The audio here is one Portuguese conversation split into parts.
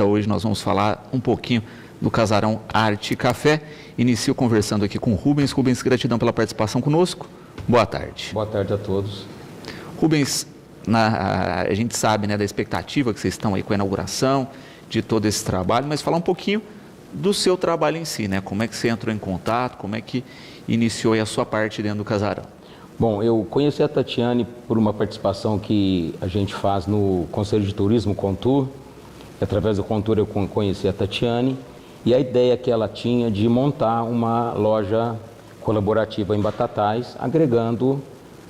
Hoje nós vamos falar um pouquinho do Casarão Arte e Café. Inicio conversando aqui com o Rubens. Rubens, gratidão pela participação conosco. Boa tarde. Boa tarde a todos. Rubens, a gente sabe, né, da expectativa que vocês estão aí com a inauguração de todo esse trabalho, mas falar um pouquinho do seu trabalho em si, né? Como é que você entrou em contato, como é que iniciou aí a sua parte dentro do Casarão? Bom, eu conheci a Tatiane por uma participação que a gente faz no Conselho de Turismo Contur. Através do Contur eu conheci a Tatiane e a ideia que ela tinha de montar uma loja colaborativa em Batatais, agregando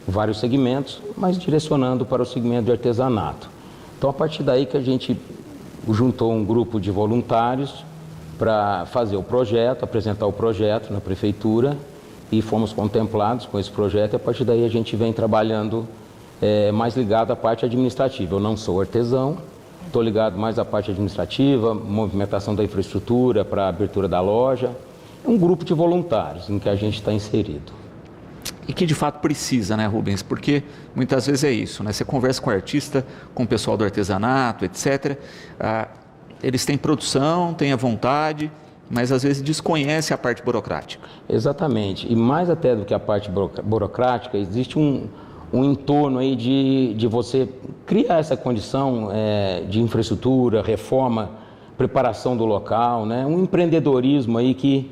vários segmentos, mas direcionando para o segmento de artesanato. Então, a partir daí que a gente juntou um grupo de voluntários para fazer o projeto, apresentar o projeto na prefeitura e fomos contemplados com esse projeto e a partir daí a gente vem trabalhando mais ligado à parte administrativa. Eu não sou artesão, estou ligado mais à parte administrativa, movimentação da infraestrutura para a abertura da loja. É um grupo de voluntários em que a gente está inserido. E que de fato precisa, né, Rubens? Porque muitas vezes é isso, né? Você conversa com o artista, com o pessoal do artesanato, etc. Eles têm produção, têm a vontade, mas às vezes desconhece a parte burocrática. Exatamente. E mais até do que a parte burocrática, existe um entorno aí de você criar essa condição de infraestrutura, reforma, preparação do local, né? Um empreendedorismo aí que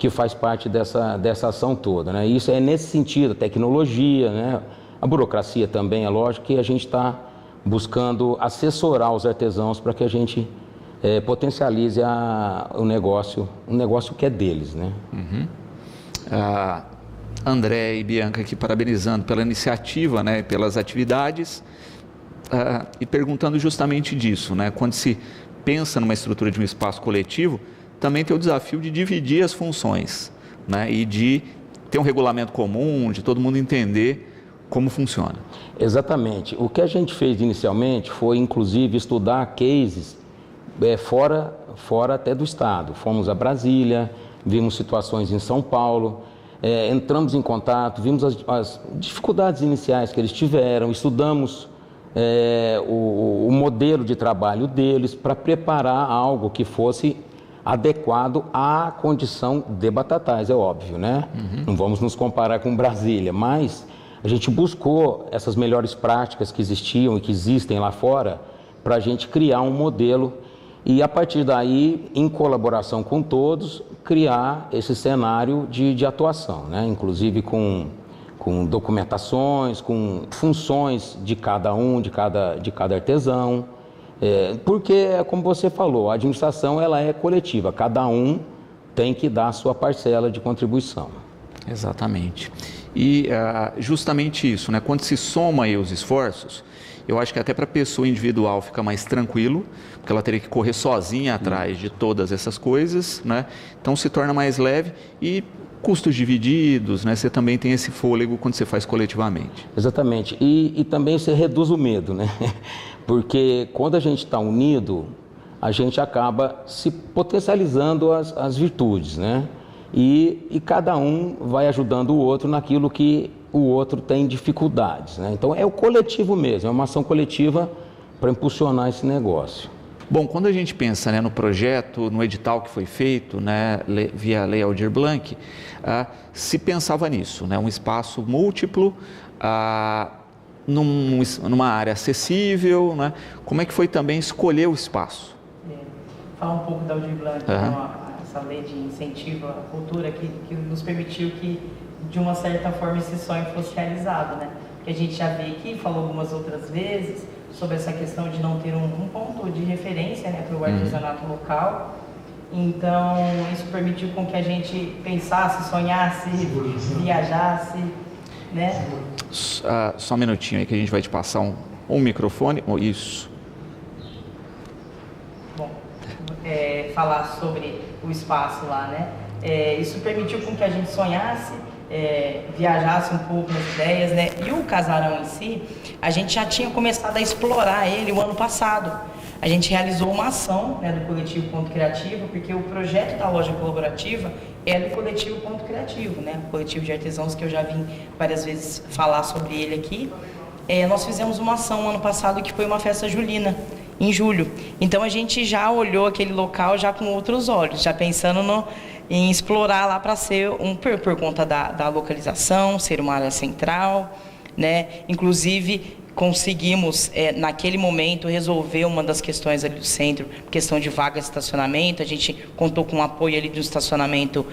faz parte dessa ação toda, né? Isso é nesse sentido, a tecnologia, né? A burocracia também, é lógico que a gente está buscando assessorar os artesãos para que a gente potencialize um negócio que é deles, né? Uhum. André e Bianca aqui parabenizando pela iniciativa, né, pelas atividades e perguntando justamente disso, né? Quando se pensa numa estrutura de um espaço coletivo, também tem o desafio de dividir as funções, né, e de ter um regulamento comum, de todo mundo entender como funciona. Exatamente. O que a gente fez inicialmente foi, inclusive, estudar cases fora até do estado. Fomos a Brasília, vimos situações em São Paulo, entramos em contato, vimos as dificuldades iniciais que eles tiveram, estudamos o modelo de trabalho deles para preparar algo que fosse adequado à condição de Batatais, é óbvio, né? Uhum. Não vamos nos comparar com Brasília, mas a gente buscou essas melhores práticas que existiam e que existem lá fora para a gente criar um modelo e, a partir daí, em colaboração com todos, criar esse cenário de atuação, né? Inclusive com documentações, com funções de cada um, de cada artesão. Porque, como você falou, a administração ela é coletiva, cada um tem que dar a sua parcela de contribuição. Exatamente. E justamente isso, né? Quando se soma aí os esforços, eu acho que até para a pessoa individual fica mais tranquilo, porque ela teria que correr sozinha atrás de todas essas coisas, né? Então se torna mais leve e custos divididos, né? Você também tem esse fôlego quando você faz coletivamente. Exatamente. E também você reduz o medo, né? Porque quando a gente está unido, a gente acaba se potencializando as virtudes, né? E cada um vai ajudando o outro naquilo que o outro tem dificuldades, né? Então é o coletivo mesmo, é uma ação coletiva para impulsionar esse negócio. Bom, quando a gente pensa, né, no projeto, no edital que foi feito, né, via Lei Aldir Blanc, se pensava nisso, né, um espaço múltiplo, numa área acessível, né? Como é que foi também escolher o espaço? Falar um pouco da Aldir Blanc, essa lei de incentivo à cultura que nos permitiu que, de uma certa forma, esse sonho fosse realizado, né? Que a gente já veio aqui, falou algumas outras vezes sobre essa questão de não ter um ponto de referência, né, para o artesanato local. Então, isso permitiu com que a gente pensasse, sonhasse, viajasse, né? Só um minutinho aí que a gente vai te passar um microfone. Isso. Bom, falar sobre o espaço lá, né? Isso permitiu com que a gente sonhasse, viajasse um pouco nas ideias, né? E o casarão em si, a gente já tinha começado a explorar ele o ano passado. A gente realizou uma ação, né, do Coletivo Ponto Criativo, porque o projeto da loja colaborativa é do Coletivo Ponto Criativo, né? O coletivo de artesãos que eu já vim várias vezes falar sobre ele aqui. Nós fizemos uma ação ano passado que foi uma festa julina. em julho. Então a gente já olhou aquele local já com outros olhos, já pensando em explorar lá para ser por conta da localização, ser uma área central, né? Inclusive conseguimos naquele momento resolver uma das questões ali do centro, questão de vaga de estacionamento. A gente contou com o apoio ali do estacionamento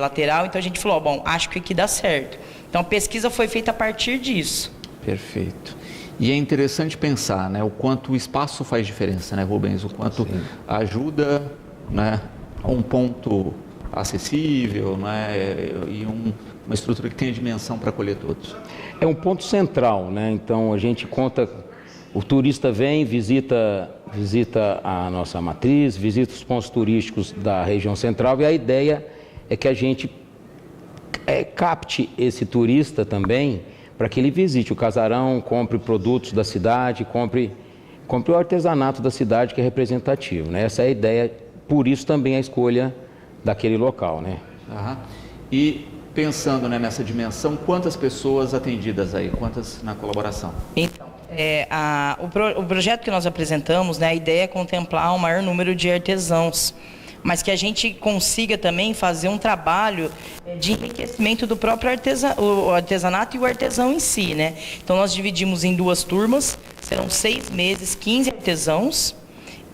lateral, então a gente falou, bom, acho que aqui dá certo. Então a pesquisa foi feita a partir disso. Perfeito. E é interessante pensar, né, o quanto o espaço faz diferença, né, Rubens? O quanto Sim. ajuda, né, a um ponto acessível, né, e uma estrutura que tenha dimensão para acolher todos. É um ponto central, né? Então a gente conta, o turista vem, visita a nossa matriz, visita os pontos turísticos da região central, e a ideia é que a gente capte esse turista também, para que ele visite o casarão, compre produtos da cidade, compre o artesanato da cidade, que é representativo, né? Essa é a ideia, por isso também a escolha daquele local, né? E pensando, né, nessa dimensão, quantas pessoas atendidas aí, quantas na colaboração? Então, o projeto que nós apresentamos, né, a ideia é contemplar o maior número de artesãos, mas que a gente consiga também fazer um trabalho de enriquecimento do próprio artesanato e o artesão em si, né? Então nós dividimos em 2 turmas, serão 6 meses, 15 artesãos,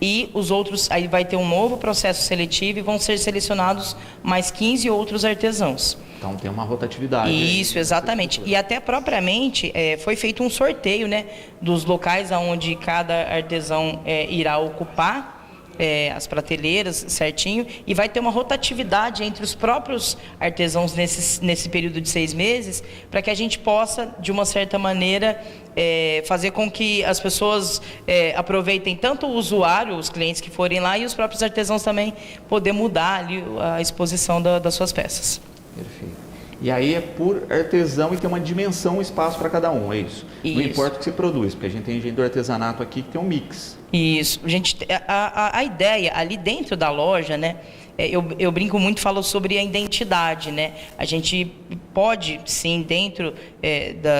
e os outros, aí vai ter um novo processo seletivo e vão ser selecionados mais 15 outros artesãos. Então tem uma rotatividade. Isso, exatamente. E até propriamente foi feito um sorteio, né, dos locais onde cada artesão irá ocupar, as prateleiras certinho, e vai ter uma rotatividade entre os próprios artesãos nesse período de 6 meses, para que a gente possa, de uma certa maneira, fazer com que as pessoas aproveitem tanto o usuário, os clientes que forem lá, e os próprios artesãos também poder mudar ali a exposição das suas peças. Perfeito. E aí é por artesão e tem uma dimensão, um espaço para cada um, é isso? Não importa o que você produz, porque a gente tem gente do artesanato aqui que tem um mix. Isso. A ideia ali dentro da loja, né? Eu brinco muito, falo sobre a identidade, né? A gente pode, sim, dentro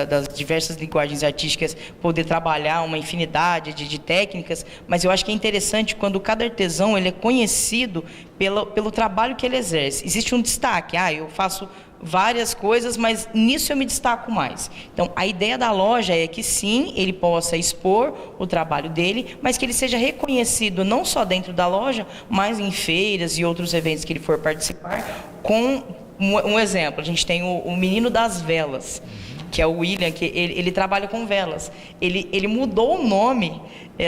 das diversas linguagens artísticas, poder trabalhar uma infinidade de técnicas, mas eu acho que é interessante quando cada artesão ele é conhecido pelo trabalho que ele exerce. Existe um destaque, eu faço várias coisas, mas nisso eu me destaco mais. Então, a ideia da loja é que sim, ele possa expor o trabalho dele, mas que ele seja reconhecido não só dentro da loja, mas em feiras e outros eventos que ele for participar. Com um exemplo, a gente tem o Menino das Velas, que é o William, que ele trabalha com velas. Ele mudou o nome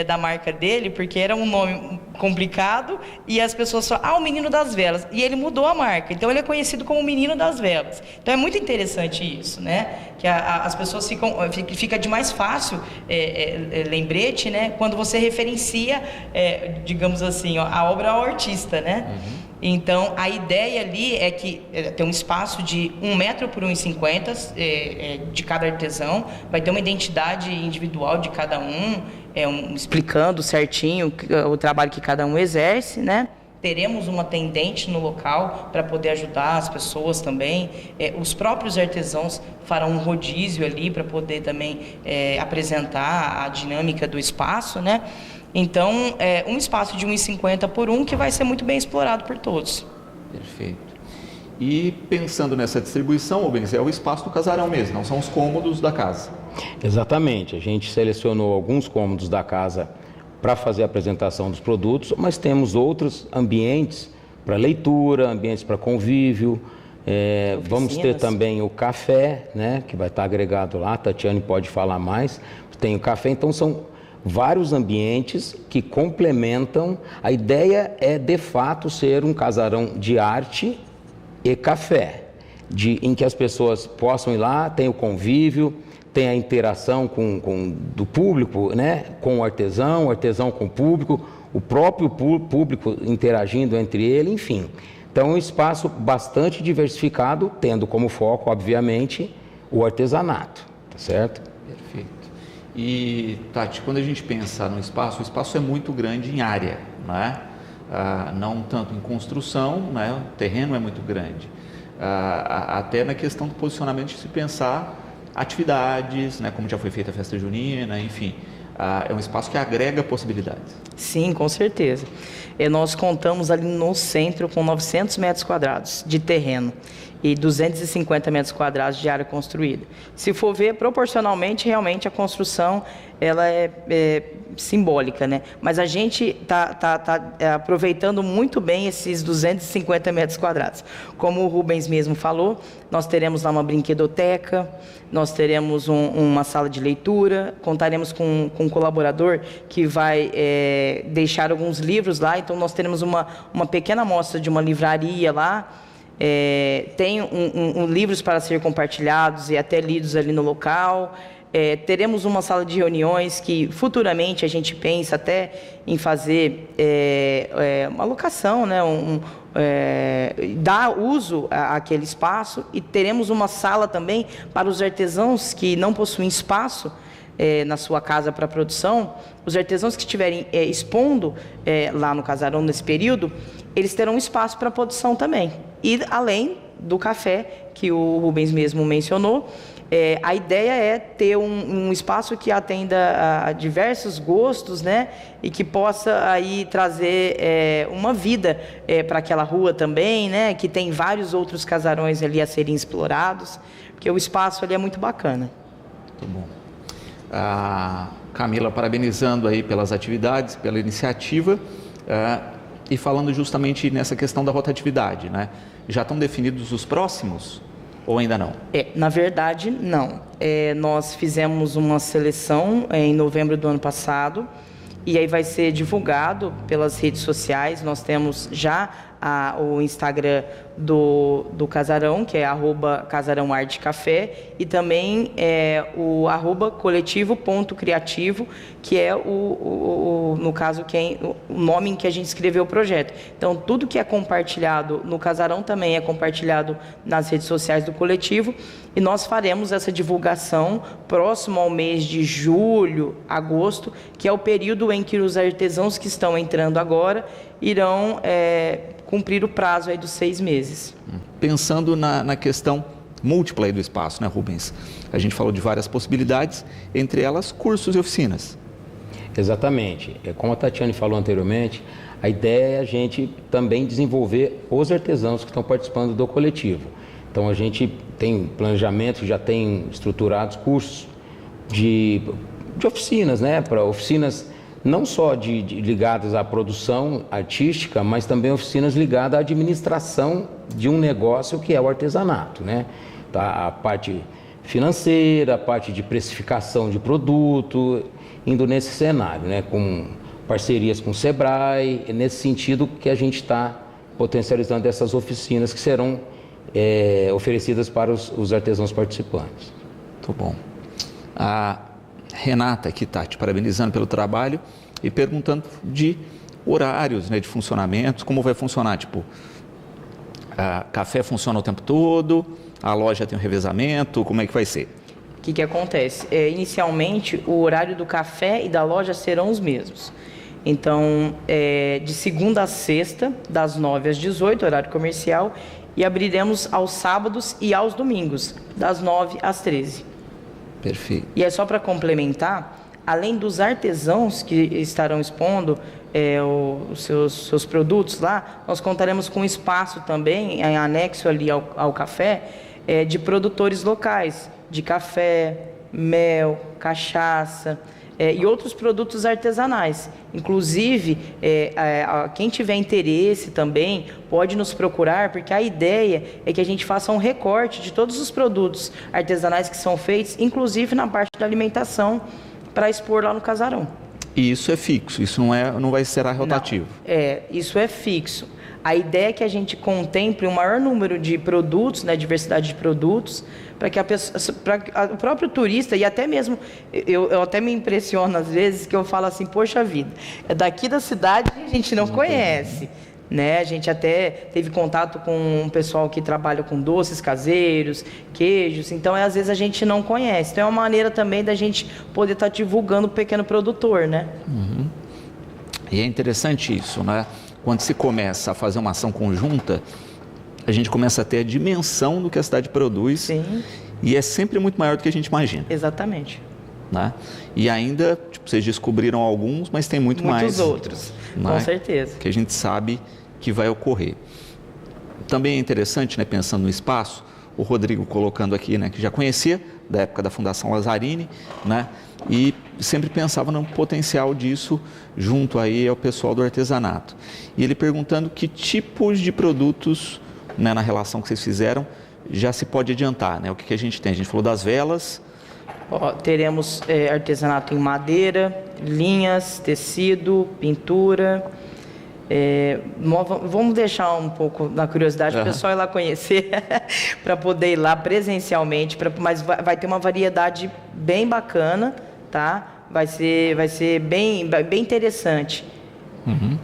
da marca dele, porque era um nome complicado, e as pessoas falam, o Menino das Velas, e ele mudou a marca, então ele é conhecido como o Menino das Velas. Então é muito interessante isso, né? Que as pessoas fica de mais fácil lembrete, né? Quando você referencia, digamos assim, a obra ao artista, né? Então, a ideia ali é que tem um espaço de 1 metro por 1,50 de cada artesão, vai ter uma identidade individual de cada um, explicando certinho o trabalho que cada um exerce, né? Teremos uma atendente no local para poder ajudar as pessoas também. Os próprios artesãos farão um rodízio ali para poder também apresentar a dinâmica do espaço, né? Então, um espaço de 1,50 por 1 que vai ser muito bem explorado por todos. Perfeito. E pensando nessa distribuição, Rubens, é o espaço do casarão mesmo, não são os cômodos da casa. Exatamente. A gente selecionou alguns cômodos da casa para fazer a apresentação dos produtos, mas temos outros ambientes para leitura, ambientes para convívio. Vamos ter também o café, né, que vai estar agregado lá, a Tatiane pode falar mais. Tem o café, então são vários ambientes que complementam. A ideia é, de fato, ser um casarão de arte e café, em que as pessoas possam ir lá, tem o convívio, tem a interação do público, né, com o artesão com o público, o próprio público interagindo entre ele, enfim. Então, é um espaço bastante diversificado, tendo como foco, obviamente, o artesanato, tá certo? Perfeito. E, Tati, quando a gente pensa no espaço, o espaço é muito grande em área, né? Não tanto em construção, né? O terreno é muito grande. Até na questão do posicionamento de se pensar atividades, né? Como já foi feita a festa junina, enfim. é um espaço que agrega possibilidades. Sim, com certeza. Nós contamos ali no centro com 900 metros quadrados de terreno e 250 metros quadrados de área construída. Se for ver, proporcionalmente, realmente a construção ela é simbólica, né? Mas a gente tá aproveitando muito bem esses 250 metros quadrados. Como o Rubens mesmo falou, nós teremos lá uma brinquedoteca, nós teremos uma sala de leitura, contaremos com um colaborador que vai deixar alguns livros lá, então nós teremos uma pequena amostra de uma livraria lá. Tem livros para ser compartilhados e até lidos ali no local. Teremos uma sala de reuniões que futuramente a gente pensa até em fazer uma locação, né? Dar uso àquele espaço, e teremos uma sala também para os artesãos que não possuem espaço na sua casa para produção. Os artesãos que estiverem expondo lá no casarão nesse período, eles terão espaço para produção também. E além do café, que o Rubens mesmo mencionou, a ideia é ter um espaço que atenda a diversos gostos, né? E que possa aí trazer uma vida para aquela rua também, né? Que tem vários outros casarões ali a serem explorados, porque o espaço ali é muito bacana. Muito bom. Camila, parabenizando aí pelas atividades, pela iniciativa, e falando justamente nessa questão da rotatividade, né? Já estão definidos os próximos ou ainda não? Na verdade, não. Nós fizemos uma seleção em novembro do ano passado, e aí vai ser divulgado pelas redes sociais. Nós temos já o Instagram do Casarão, que é @casarãoartecafé, e também o @coletivo.criativo, que é no caso o nome em que a gente escreveu o projeto. Então, tudo que é compartilhado no Casarão também é compartilhado nas redes sociais do coletivo, e nós faremos essa divulgação próximo ao mês de julho, agosto, que é o período em que os artesãos que estão entrando agora irão cumprir o prazo aí dos 6 meses. Pensando na questão múltipla aí do espaço, né, Rubens? A gente falou de várias possibilidades, entre elas cursos e oficinas. Exatamente. Como a Tatiane falou anteriormente, a ideia é a gente também desenvolver os artesãos que estão participando do coletivo. Então a gente tem planejamento, já tem estruturados cursos de oficinas, né? Para oficinas não só ligadas à produção artística, mas também oficinas ligadas à administração de um negócio que é o artesanato, né? Tá, a parte financeira, a parte de precificação de produto, indo nesse cenário, né? Com parcerias com o Sebrae, é nesse sentido que a gente está potencializando essas oficinas que serão oferecidas para os artesãos participantes. Muito bom. A Renata aqui está te parabenizando pelo trabalho e perguntando de horários, né, de funcionamento, como vai funcionar, tipo, café funciona o tempo todo, a loja tem um revezamento, como é que vai ser? O que acontece? Inicialmente, o horário do café e da loja serão os mesmos. Então, de segunda a sexta, das 9 às 18, horário comercial, e abriremos aos sábados e aos domingos, das 9 às 13. Perfeito. E é só para complementar, além dos artesãos que estarão expondo os seus produtos lá, nós contaremos com espaço também, em anexo ali ao café, de produtores locais, de café, mel, cachaça, e outros produtos artesanais. Inclusive, quem tiver interesse também pode nos procurar, porque a ideia é que a gente faça um recorte de todos os produtos artesanais que são feitos, inclusive na parte da alimentação, para expor lá no casarão. E isso é fixo, isso não vai ser rotativo? Não, isso é fixo. A ideia é que a gente contemple o maior número de produtos, né, diversidade de produtos, para que o próprio turista, e até mesmo, eu até me impressiono às vezes, que eu falo assim, poxa vida, daqui da cidade a gente não conhece, né? A gente até teve contato com um pessoal que trabalha com doces caseiros, queijos, então às vezes a gente não conhece. Então é uma maneira também da gente poder estar divulgando o pequeno produtor, né? Uhum. E é interessante isso, né? Quando se começa a fazer uma ação conjunta, a gente começa a ter a dimensão do que a cidade produz. Sim. E é sempre muito maior do que a gente imagina. Exatamente. né? E ainda, tipo, vocês descobriram alguns, mas tem muitos outros, né? Com certeza. Que a gente sabe que vai ocorrer. Também é interessante, né, pensando no espaço, o Rodrigo colocando aqui, né, que já conhecia da época da Fundação Lazzarini, né, e sempre pensava no potencial disso junto aí ao pessoal do artesanato. E ele perguntando que tipos de produtos, né, na relação que vocês fizeram, já se pode adiantar, né? O que a gente tem? A gente falou das velas. Teremos artesanato em madeira, linhas, tecido, pintura. Vamos deixar um pouco na curiosidade para o pessoal ir lá conhecer, para poder ir lá presencialmente, mas vai ter uma variedade bem bacana, tá? Vai ser bem interessante. Uhum.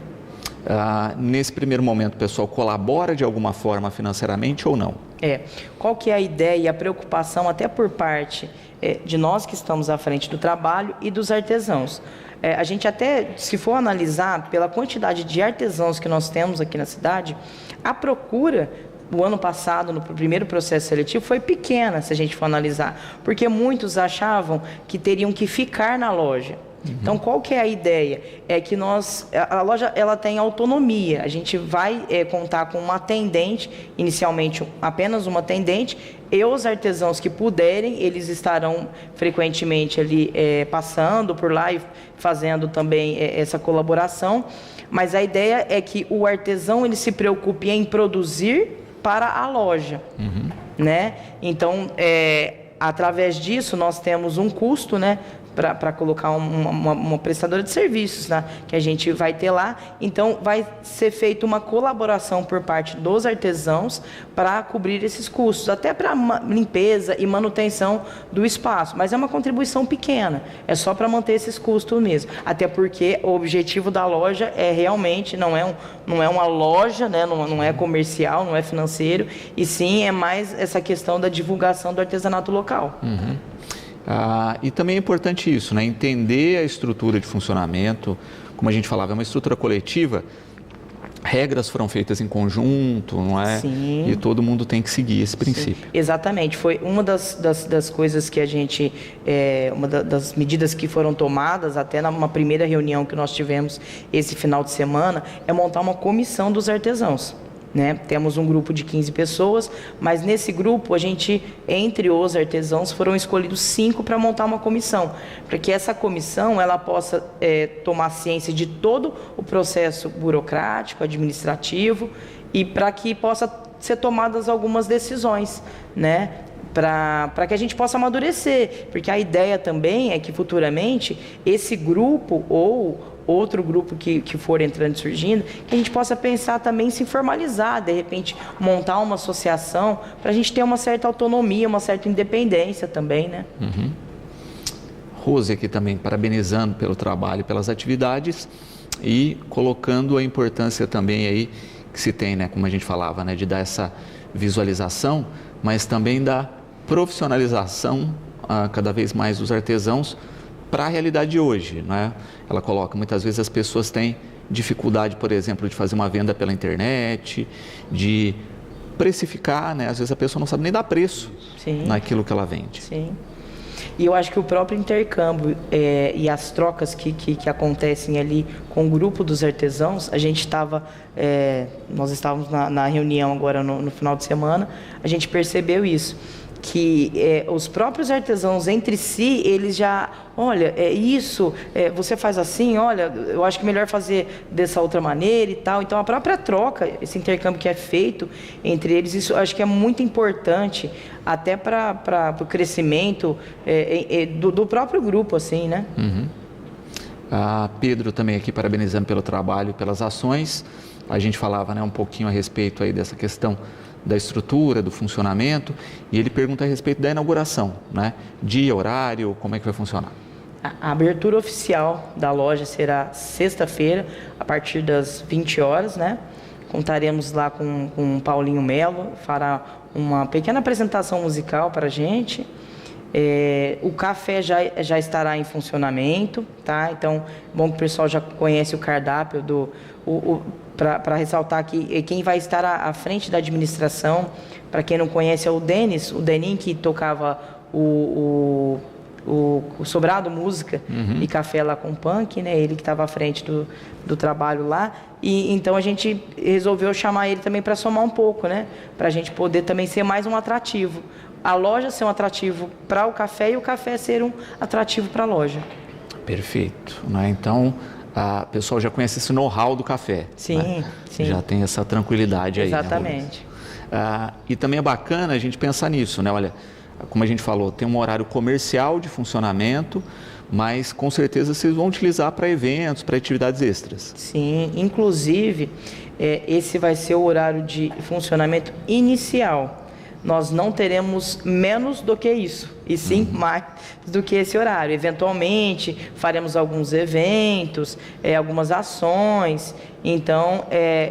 Nesse primeiro momento, o pessoal colabora de alguma forma financeiramente ou não? Qual que é a ideia e a preocupação até por parte de nós que estamos à frente do trabalho e dos artesãos? A gente até, se for analisar pela quantidade de artesãos que nós temos aqui na cidade, a procura, o ano passado, no primeiro processo seletivo, foi pequena, se a gente for analisar, porque muitos achavam que teriam que ficar na loja. Então, qual que é a ideia? É que a loja ela tem autonomia. A gente vai contar com uma atendente, inicialmente apenas uma atendente, e os artesãos que puderem, eles estarão frequentemente ali passando por lá e fazendo também essa colaboração. Mas a ideia é que o artesão ele se preocupe em produzir para a loja, né? Então, através disso, nós temos um custo, né? Para colocar uma prestadora de serviços, né, que a gente vai ter lá. Então, vai ser feita uma colaboração por parte dos artesãos para cobrir esses custos, até para limpeza e manutenção do espaço. Mas é uma contribuição pequena, é só para manter esses custos mesmo. Até porque o objetivo da loja é realmente, não é uma loja, né, não é comercial, não é financeiro, e sim é mais essa questão da divulgação do artesanato local. E também é importante isso, né? Entender a estrutura de funcionamento, como a gente falava, é uma estrutura coletiva, regras foram feitas em conjunto, não é? Sim. E todo mundo tem que seguir esse princípio. Sim. Exatamente, foi uma das coisas que a gente, uma das medidas que foram tomadas, até numa primeira reunião que nós tivemos esse final de semana, é montar uma comissão dos artesãos. Né? Temos um grupo de 15 pessoas, mas nesse grupo a gente, entre os artesãos, foram escolhidos 5 para montar uma comissão, para que essa comissão ela possa tomar ciência de todo o processo burocrático, administrativo, e para que possa ser tomadas algumas decisões, né? Para que a gente possa amadurecer, porque a ideia também é que futuramente esse grupo ou outro grupo que for entrando e surgindo, que a gente possa pensar também em se formalizar, de repente montar uma associação, para a gente ter uma certa autonomia, uma certa independência também, né? Rose aqui também parabenizando pelo trabalho, pelas atividades e colocando a importância também aí que se tem, né, como a gente falava, né, de dar essa visualização, mas também da profissionalização cada vez mais dos artesãos para a realidade de hoje, né? Ela coloca, muitas vezes as pessoas têm dificuldade, por exemplo, de fazer uma venda pela internet, de precificar, né? Às vezes a pessoa não sabe nem dar preço naquilo que ela vende. Sim. E eu acho que o próprio intercâmbio e as trocas que acontecem ali com o grupo dos artesãos, nós estávamos na reunião agora no final de semana, a gente percebeu isso, que os próprios artesãos entre si, eles já, olha, você faz assim, olha, eu acho que é melhor fazer dessa outra maneira e tal. Então a própria troca, esse intercâmbio que é feito entre eles, isso eu acho que é muito importante até para o crescimento do próprio grupo, assim, né? Pedro também aqui parabenizando pelo trabalho, pelas ações. A gente falava, né, um pouquinho a respeito aí dessa questão da estrutura, do funcionamento, e ele pergunta a respeito da inauguração, né? Dia, horário, como é que vai funcionar? A abertura oficial da loja será sexta-feira, a partir das 20 horas, né? Contaremos lá com o Paulinho Melo, fará uma pequena apresentação musical para a gente. O café já estará em funcionamento, tá? Então, bom que o pessoal já conhece o cardápio para ressaltar que quem vai estar à frente da administração, para quem não conhece, é o Denis, o Denim, que tocava o Sobrado Música e Café lá com Punk, né? Ele que estava à frente do trabalho lá. E então a gente resolveu chamar ele também para somar um pouco, né? Para a gente poder também ser mais um atrativo. A loja ser um atrativo para o café e o café ser um atrativo para a loja. Perfeito, né? Então, o pessoal já conhece esse know-how do café. Sim, né? sim. Já tem essa tranquilidade aí. Exatamente. Né, e também é bacana a gente pensar nisso, né? Olha, como a gente falou, tem um horário comercial de funcionamento, mas com certeza vocês vão utilizar para eventos, para atividades extras. Sim, inclusive, esse vai ser o horário de funcionamento inicial. Nós não teremos menos do que isso, e sim mais do que esse horário. Eventualmente, faremos alguns eventos, algumas ações. Então,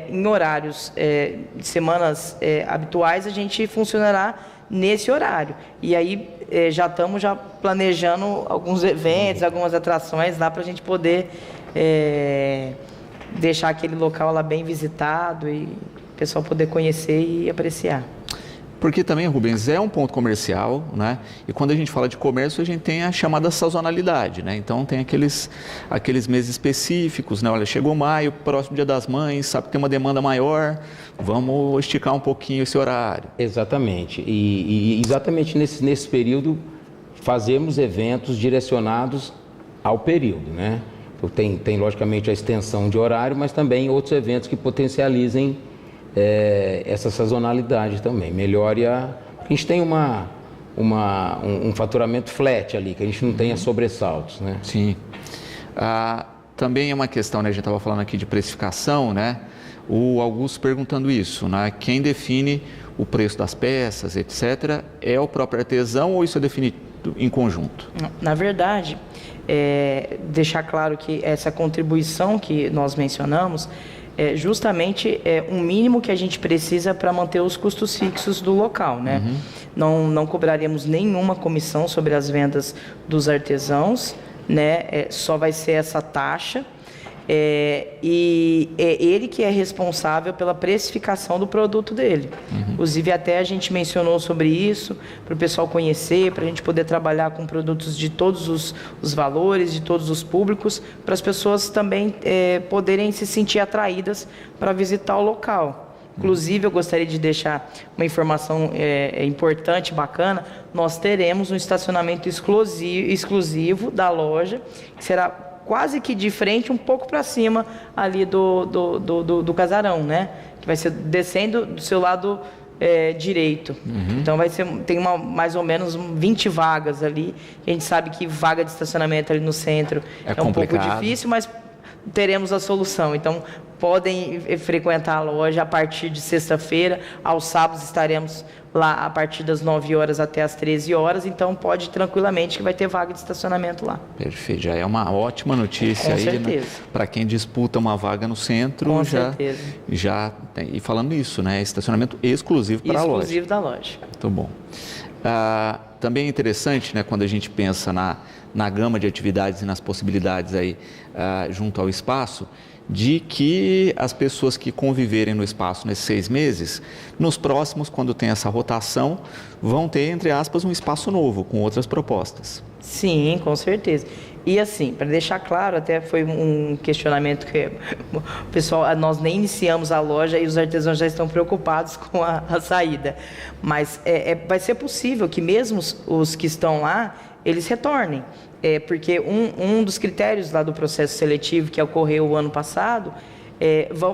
em horários de semanas habituais, a gente funcionará nesse horário. E aí, já estamos planejando alguns eventos, algumas atrações lá para a gente poder deixar aquele local lá bem visitado e o pessoal poder conhecer e apreciar. Porque também, Rubens, é um ponto comercial, né? E quando a gente fala de comércio, a gente tem a chamada sazonalidade, né? Então, tem aqueles meses específicos, né? Olha, chegou maio, próximo Dia das Mães, sabe que tem uma demanda maior, vamos esticar um pouquinho esse horário. Exatamente. E exatamente nesse período, fazemos eventos direcionados ao período, né? Então, tem, logicamente, a extensão de horário, mas também outros eventos que potencializem essa sazonalidade também, melhore a gente tem um faturamento flat ali, que a gente não tenha sobressaltos, né? Sim. Também é uma questão, né? A gente estava falando aqui de precificação, né? O Augusto perguntando isso, né? Quem define o preço das peças, etc., é o próprio artesão ou isso é definido em conjunto? Na verdade, deixar claro que essa contribuição que nós mencionamos justamente um mínimo que a gente precisa para manter os custos fixos do local, né? Não cobraremos nenhuma comissão sobre as vendas dos artesãos, né? Só vai ser essa taxa. E é ele que é responsável pela precificação do produto dele. Inclusive, até a gente mencionou sobre isso, para o pessoal conhecer, para a gente poder trabalhar com produtos de todos os valores, de todos os públicos, para as pessoas também poderem se sentir atraídas para visitar o local. Inclusive, eu gostaria de deixar uma informação importante, bacana. Nós teremos um estacionamento exclusivo da loja, que será quase que de frente, um pouco para cima ali do casarão, né? Que vai ser descendo do seu lado direito. Então tem mais ou menos 20 vagas ali. A gente sabe que vaga de estacionamento ali no centro é um pouco difícil, mas teremos a solução. Então, podem frequentar a loja a partir de sexta-feira. Aos sábados estaremos lá a partir das 9 horas até as 13 horas. Então, pode tranquilamente que vai ter vaga de estacionamento lá. Perfeito. Já é uma ótima notícia aí, né? Para quem disputa uma vaga no centro. Com certeza. Já tem. E falando isso, né? Estacionamento exclusivo para a loja. Exclusivo da loja. Muito bom. Também é interessante, né? Quando a gente pensa na gama de atividades e nas possibilidades aí junto ao espaço, de que as pessoas que conviverem no espaço nesses 6 meses, nos próximos, quando tem essa rotação, vão ter, entre aspas, um espaço novo, com outras propostas. Sim, com certeza. E assim, para deixar claro, até foi um questionamento que o pessoal, nós nem iniciamos a loja e os artesãos já estão preocupados com a saída. Mas vai ser possível que mesmo os que estão lá, eles retornem. Porque um dos critérios lá do processo seletivo que ocorreu o ano passado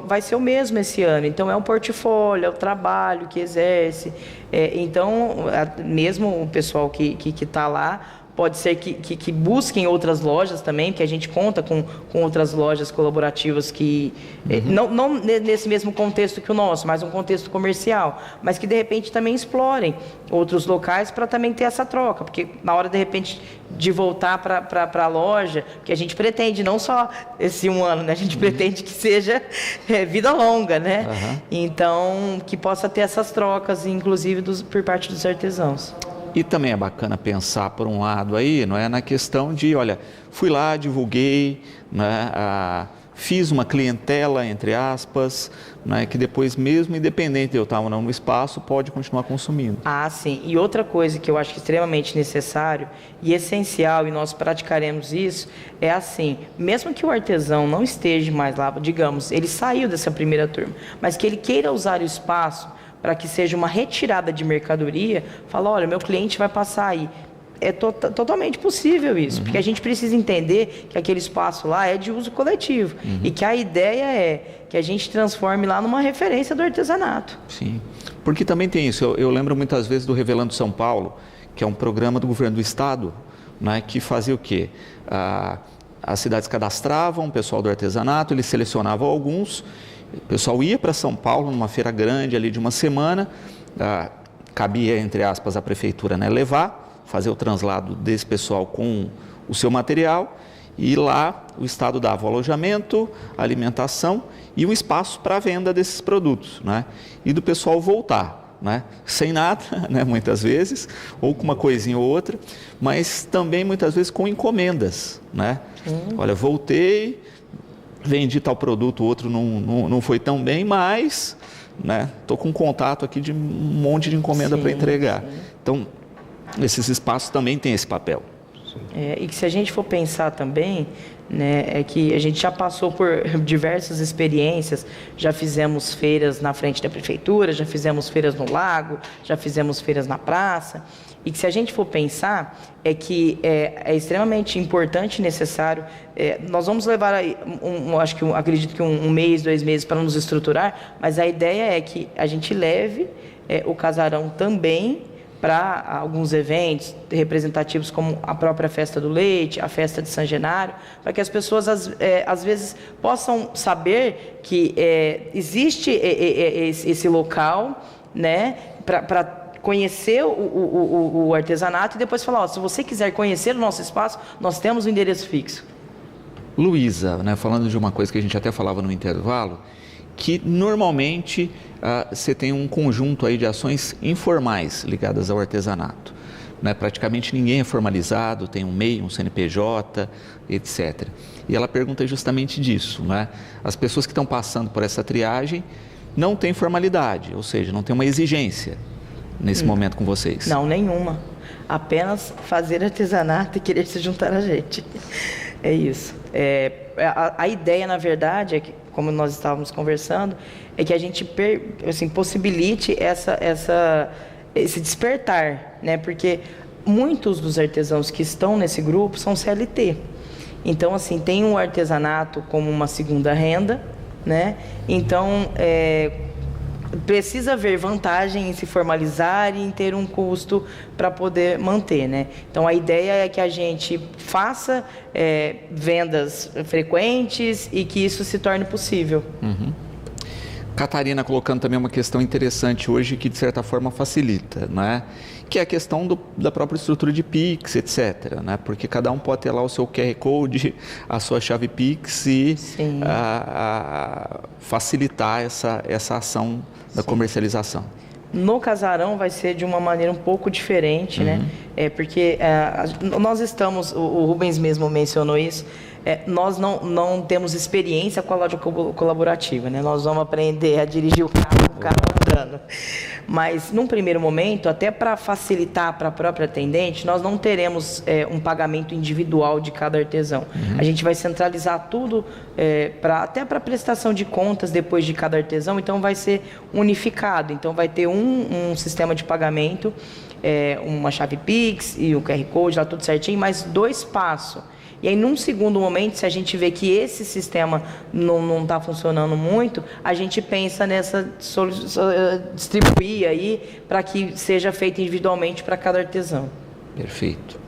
vai ser o mesmo esse ano. Então, é um portfólio, é o trabalho que exerce. Então, mesmo o pessoal que está lá, pode ser que busquem outras lojas também, que a gente conta com outras lojas colaborativas que, não nesse mesmo contexto que o nosso, mas um contexto comercial, mas que de repente também explorem outros locais para também ter essa troca, porque na hora de repente de voltar para a loja, que a gente pretende não só esse um ano, né? A gente pretende que seja vida longa, né? Então, que possa ter essas trocas, inclusive por parte dos artesãos. E também é bacana pensar, por um lado, aí, não é, na questão de, olha, fui lá, divulguei, né, fiz uma clientela, entre aspas, né, que depois, mesmo independente de eu estar ou não no espaço, pode continuar consumindo. Ah, sim. E outra coisa que eu acho extremamente necessário e essencial, e nós praticaremos isso, é assim, mesmo que o artesão não esteja mais lá, digamos, ele saiu dessa primeira turma, mas que ele queira usar o espaço para que seja uma retirada de mercadoria, fala, olha, meu cliente vai passar aí. É totalmente possível isso, porque a gente precisa entender que aquele espaço lá é de uso coletivo e que a ideia é que a gente transforme lá numa referência do artesanato. Sim, porque também tem isso, eu lembro muitas vezes do Revelando São Paulo, que é um programa do governo do estado, né, que fazia o quê? As cidades cadastravam o pessoal do artesanato, eles selecionavam alguns, o pessoal ia para São Paulo numa feira grande ali de uma semana, cabia, entre aspas, a prefeitura, né, levar, fazer o translado desse pessoal com o seu material e lá o Estado dava o alojamento, alimentação e um espaço para a venda desses produtos, né? E do pessoal voltar, né? Sem nada, né? Muitas vezes, ou com uma coisinha ou outra, mas também muitas vezes com encomendas, né? Olha, voltei, vendi tal produto, o outro não foi tão bem, mas, né? Estou com contato aqui de um monte de encomenda para entregar. Então, esses espaços também têm esse papel. E que se a gente for pensar também, né, é que a gente já passou por diversas experiências, já fizemos feiras na frente da prefeitura, já fizemos feiras no lago, já fizemos feiras na praça, e que se a gente for pensar, é que é extremamente importante e necessário, nós vamos levar aí, acredito que um mês, 2 meses para nos estruturar, mas a ideia é que a gente leve o casarão também para alguns eventos representativos como a própria Festa do Leite, a Festa de São Januário, para que as pessoas às vezes possam saber que existe esse local, né, para conhecer o artesanato e depois falar, se você quiser conhecer o nosso espaço, nós temos um endereço fixo. Luísa, né, falando de uma coisa que a gente até falava no intervalo, que normalmente você tem um conjunto aí de ações informais ligadas ao artesanato, né? Praticamente ninguém é formalizado, tem um MEI, um CNPJ, etc. E ela pergunta justamente disso, né? As pessoas que estão passando por essa triagem não têm formalidade, ou seja, não tem uma exigência nesse momento com vocês. Não, nenhuma. Apenas fazer artesanato e querer se juntar a gente. É isso. A ideia, na verdade, é que, como nós estávamos conversando, é que a gente possibilite esse despertar, né? Porque muitos dos artesãos que estão nesse grupo são CLT. Então, assim, tem o artesanato como uma segunda renda, né? Então, precisa haver vantagem em se formalizar e em ter um custo para poder manter, né? Então, a ideia é que a gente faça vendas frequentes e que isso se torne possível. Catarina colocando também uma questão interessante hoje que, de certa forma, facilita, né? Que é a questão da própria estrutura de Pix, etc., né? Porque cada um pode ter lá o seu QR Code, a sua chave Pix e facilitar essa ação da comercialização. No casarão vai ser de uma maneira um pouco diferente, né? Porque nós estamos, o Rubens mesmo mencionou isso, nós não temos experiência com a loja colaborativa, né? Nós vamos aprender a dirigir o carro andando. Mas, num primeiro momento, até para facilitar para a própria atendente, nós não teremos um pagamento individual de cada artesão. A gente vai centralizar tudo até para prestação de contas depois de cada artesão, então vai ser unificado. Então, vai ter um sistema de pagamento, uma chave Pix e o QR Code, lá tudo certinho, mas 2 passos. E aí, num segundo momento, se a gente vê que esse sistema não está funcionando muito, a gente pensa nessa distribuir aí para que seja feito individualmente para cada artesão. Perfeito.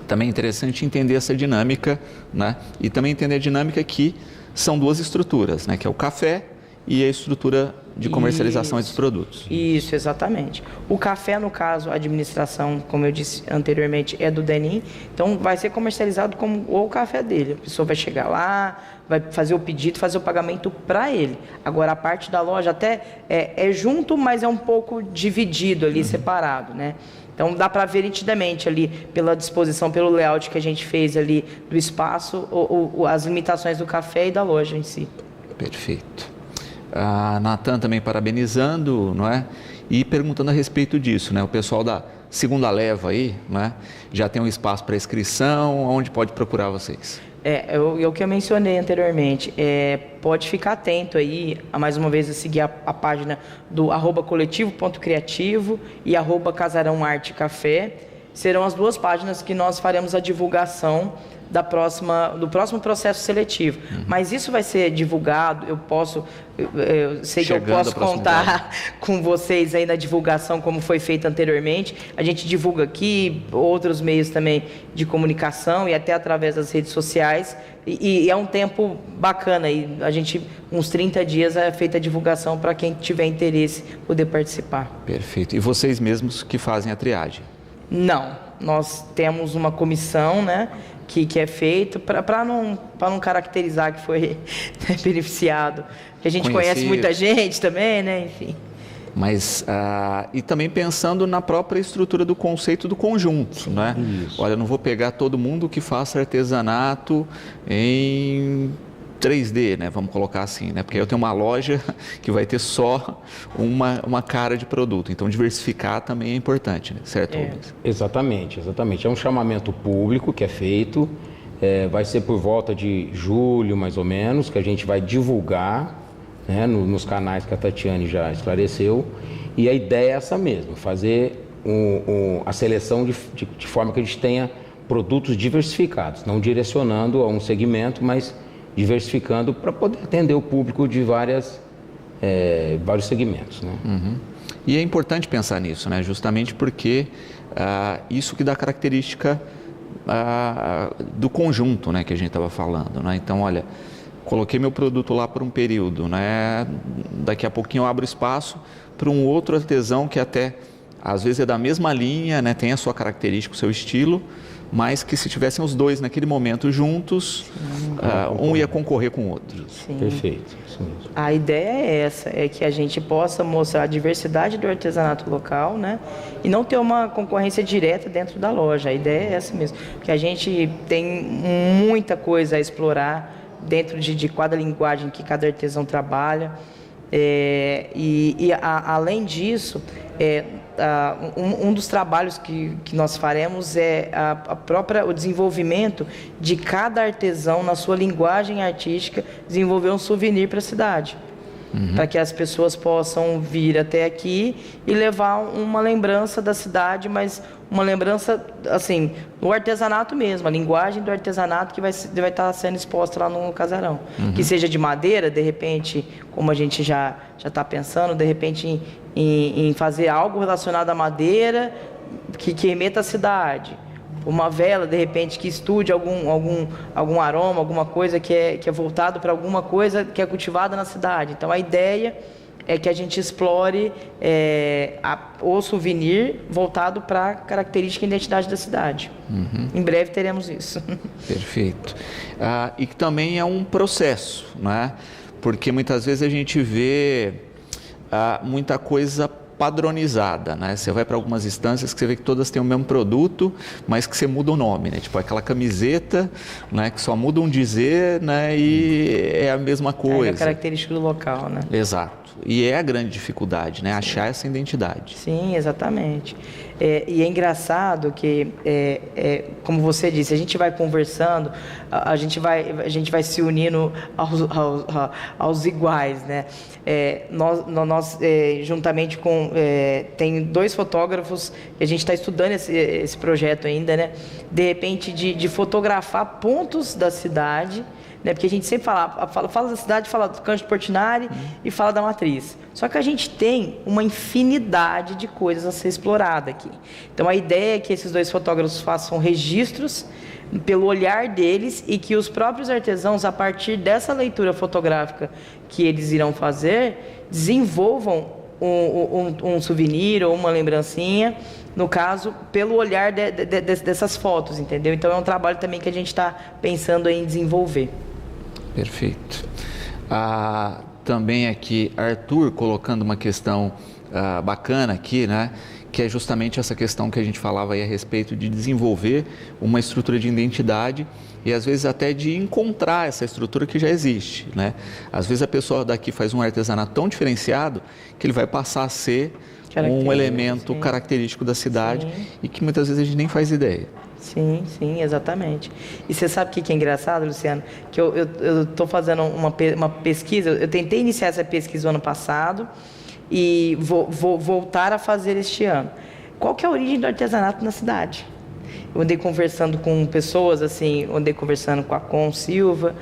Também é interessante entender essa dinâmica, né? E também entender a dinâmica que são 2 estruturas, né? Que é o café e a estrutura de comercialização desses produtos. Isso, exatamente. O café, no caso, a administração, como eu disse anteriormente, é do DENIM, então vai ser comercializado como o café dele. A pessoa vai chegar lá, vai fazer o pedido, fazer o pagamento para ele. Agora, a parte da loja até é junto, mas é um pouco dividido ali, separado, né? Então dá para ver nitidamente ali, pela disposição, pelo layout que a gente fez ali do espaço, as limitações do café e da loja em si. Perfeito. A Natan também parabenizando, não é? E perguntando a respeito disso, né? O pessoal da segunda leva aí, né? Já tem um espaço para inscrição, onde pode procurar vocês? O que eu mencionei anteriormente, pode ficar atento aí, mais uma vez, a seguir a página do @coletivo.criativo e @Casarão Arte Café. Serão as duas páginas que nós faremos a divulgação do próximo processo seletivo. Mas isso vai ser divulgado, eu sei que eu posso contar com vocês aí na divulgação, como foi feito anteriormente. A gente divulga aqui, outros meios também de comunicação e até através das redes sociais. E é um tempo bacana, e a gente, uns 30 dias, é feita a divulgação para quem tiver interesse poder participar. Perfeito. E vocês mesmos que fazem a triagem? Não, nós temos uma comissão, né, que é feito para não caracterizar que foi beneficiado. Porque a gente conhece muita gente também, né, enfim. Mas, e também pensando na própria estrutura do conceito do conjunto, né? Isso. Olha, eu não vou pegar todo mundo que faça artesanato em 3D, né? Vamos colocar assim, né? Porque eu tenho uma loja que vai ter só uma cara de produto. Então, diversificar também é importante, né? Certo, Rubens? Exatamente. É um chamamento público que é feito. Vai ser por volta de julho, mais ou menos, que a gente vai divulgar, né, nos canais que a Tatiane já esclareceu. E a ideia é essa mesmo, fazer a seleção de forma que a gente tenha produtos diversificados, não direcionando a um segmento, mas diversificando para poder atender o público de vários segmentos, né? E é importante pensar nisso, né? Justamente porque isso que dá característica do conjunto, né, que a gente estava falando, né? Então, olha, coloquei meu produto lá por um período, né? Daqui a pouquinho eu abro espaço para um outro artesão que até às vezes é da mesma linha, né? Tem a sua característica, o seu estilo, mas que se tivessem os dois naquele momento juntos, um ia concorrer com o outro. Sim. Perfeito, isso mesmo. A ideia é essa, é que a gente possa mostrar a diversidade do artesanato local, né? E não ter uma concorrência direta dentro da loja. A ideia é essa mesmo, porque a gente tem muita coisa a explorar dentro de cada linguagem que cada artesão trabalha. Além disso, um dos trabalhos que nós faremos é o desenvolvimento de cada artesão na sua linguagem artística, desenvolver um souvenir para a cidade. Para que as pessoas possam vir até aqui e levar uma lembrança da cidade, mas uma lembrança, assim, no artesanato mesmo, a linguagem do artesanato que vai estar sendo exposta lá no casarão. Que seja de madeira, de repente, como a gente já está pensando, de repente em fazer algo relacionado à madeira que remeta à cidade. Uma vela, de repente, que estude algum aroma, alguma coisa que é voltado para alguma coisa que é cultivada na cidade. Então, a ideia é que a gente explore o souvenir voltado para a característica e identidade da cidade. Em breve teremos isso. Perfeito. E que também é um processo, né? Porque muitas vezes a gente vê muita coisa padronizada, né? Você vai para algumas instâncias que você vê que todas têm o mesmo produto, mas que você muda o nome, né? Tipo aquela camiseta, né? Que só muda um dizer, né? E é a mesma coisa. É a característica do local, né? Exato. E é a grande dificuldade, né? Achar essa identidade. Sim, exatamente. E é engraçado que, como você disse, a gente vai conversando, a gente vai se unindo aos iguais, né? Nós juntamente com... tem 2 fotógrafos, a gente está estudando esse projeto ainda, né? De repente, de fotografar pontos da cidade, né? Porque a gente sempre fala da cidade, fala do Cândido Portinari e fala da Matriz. Só que a gente tem uma infinidade de coisas a ser explorada aqui. Então a ideia é que esses 2 fotógrafos façam registros pelo olhar deles e que os próprios artesãos, a partir dessa leitura fotográfica que eles irão fazer, desenvolvam um souvenir ou uma lembrancinha, no caso, pelo olhar dessas fotos, entendeu? Então é um trabalho também que a gente está pensando em desenvolver. Perfeito. Também aqui, Arthur colocando uma questão bacana aqui, né? que é justamente essa questão que a gente falava aí a respeito de desenvolver uma estrutura de identidade e às vezes até de encontrar essa estrutura que já existe, né? Às vezes a pessoa daqui faz um artesanato tão diferenciado que ele vai passar a ser um elemento característico da cidade e que muitas vezes a gente nem faz ideia. Sim, exatamente. E você sabe o que é engraçado, Luciano? Que eu estou fazendo uma pesquisa, eu tentei iniciar essa pesquisa no ano passado e vou voltar a fazer este ano. Qual que é a origem do artesanato na cidade? Eu andei conversando com pessoas, assim, andei conversando com a Con Silva,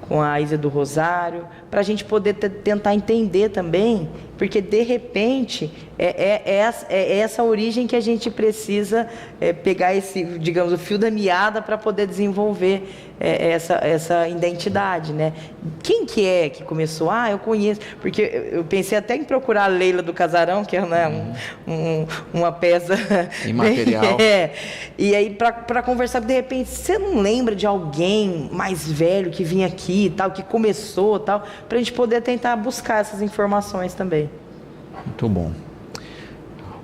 com a Isa do Rosário, para a gente poder tentar entender também, porque de repente é essa origem que a gente precisa pegar esse, digamos, o fio da meada para poder desenvolver essa identidade, né? Quem que é que começou? Eu conheço, porque eu pensei até em procurar a Leila do Casarão, que é, né, uma peça imaterial. E aí para conversar, de repente, você não lembra de alguém mais velho que vinha aqui e tal, que começou tal, para a gente poder tentar buscar essas informações também. Muito bom.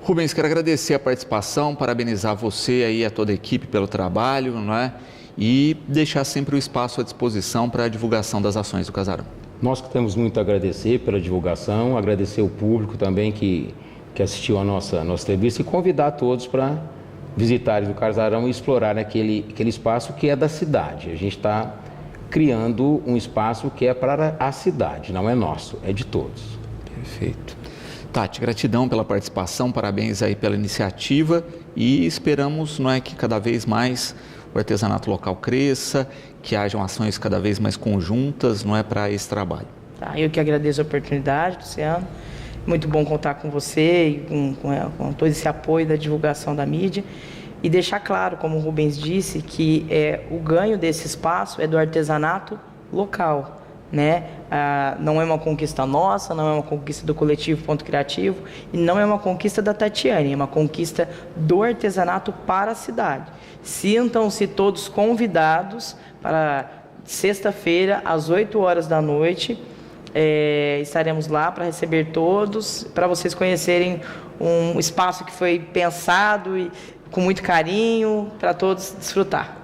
Rubens, quero agradecer a participação, parabenizar você e a toda a equipe pelo trabalho, não é? E deixar sempre o espaço à disposição para a divulgação das ações do Casarão. Nós que temos muito a agradecer pela divulgação, agradecer o público também que assistiu a nossa entrevista e convidar todos para visitarem o Casarão e explorarem aquele espaço que é da cidade. A gente está criando um espaço que é para a cidade, não é nosso, é de todos. Perfeito. Tati, gratidão pela participação, parabéns aí pela iniciativa e esperamos, não é, que cada vez mais o artesanato local cresça, que hajam ações cada vez mais conjuntas, não é, para esse trabalho. Eu que agradeço a oportunidade, Luciano. Muito bom contar com você e com todo esse apoio da divulgação da mídia. E deixar claro, como o Rubens disse, que o ganho desse espaço é do artesanato local, né? Não é uma conquista nossa, não é uma conquista do coletivo Ponto Criativo e não é uma conquista da Tatiane, é uma conquista do artesanato para a cidade. Sintam-se todos convidados para sexta-feira, às 8 horas da noite. Estaremos lá para receber todos, para vocês conhecerem um espaço que foi pensado e com muito carinho, para todos desfrutar.